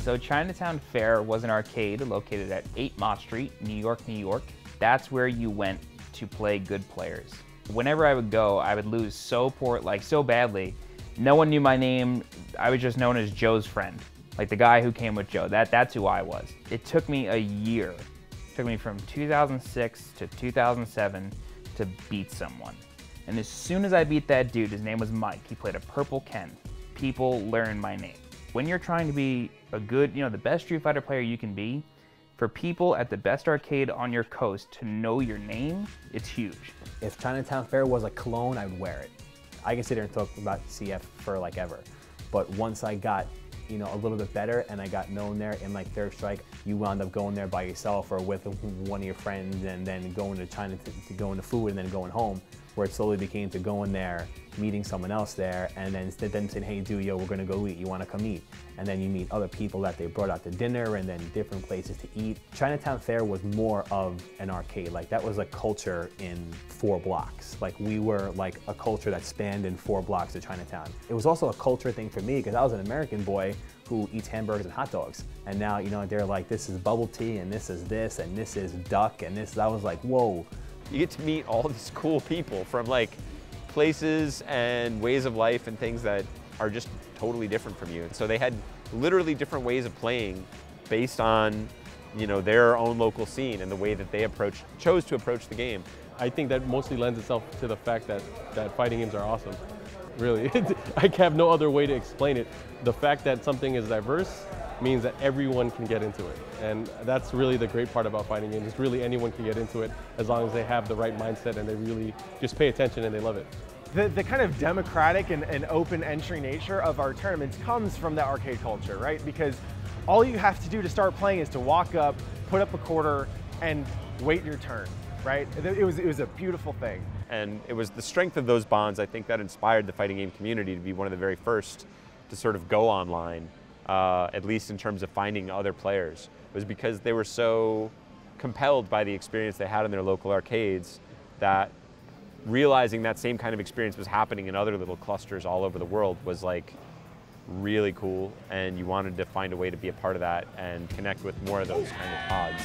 So Chinatown Fair was an arcade located at 8 Mott Street, New York, New York. That's where you went to play good players. Whenever I would go, I would lose so badly. No one knew my name. I was just known as Joe's friend, like the guy who came with Joe. That's who I was. It took me a year. It took me from 2006 to 2007 to beat someone. And as soon as I beat that dude, his name was Mike. He played a purple Ken. People learned my name. When you're trying to be a good, the best Street Fighter player you can be, for people at the best arcade on your coast to know your name, it's huge. If Chinatown Fair was a cologne, I would wear it. I can sit here and talk about CF for like ever. But once I got, a little bit better and I got known there in like Third Strike, you wound up going there by yourself or with one of your friends and then going to China to go into food and then going home, where it slowly became to going there, meeting someone else there, and then saying, hey dude, yo, we're gonna go eat, you wanna come eat? And then you meet other people that they brought out to dinner and then different places to eat. Chinatown Fair was more of an arcade. Like that was a culture in 4 blocks. Like we were like a culture that spanned in 4 blocks of Chinatown. It was also a culture thing for me because I was an American boy who eats hamburgers and hot dogs. And now, they're like, this is bubble tea and this is duck and this, I was like, whoa. You get to meet all these cool people from like places and ways of life and things that are just totally different from you. And so they had literally different ways of playing based on, their own local scene and the way that they chose to approach the game. I think that mostly lends itself to the fact that fighting games are awesome. Really, I have no other way to explain it. The fact that something is diverse means that everyone can get into it. And that's really the great part about fighting games. Really anyone can get into it as long as they have the right mindset and they really just pay attention and they love it. The kind of democratic and open entry nature of our tournaments comes from that arcade culture, right? Because all you have to do to start playing is to walk up, put up a quarter, and wait your turn, right? It was a beautiful thing. And it was the strength of those bonds, I think, that inspired the fighting game community to be one of the very first to sort of go online, at least in terms of finding other players. It was because they were so compelled by the experience they had in their local arcades that realizing that same kind of experience was happening in other little clusters all over the world was like really cool, and you wanted to find a way to be a part of that and connect with more of those kind of pods.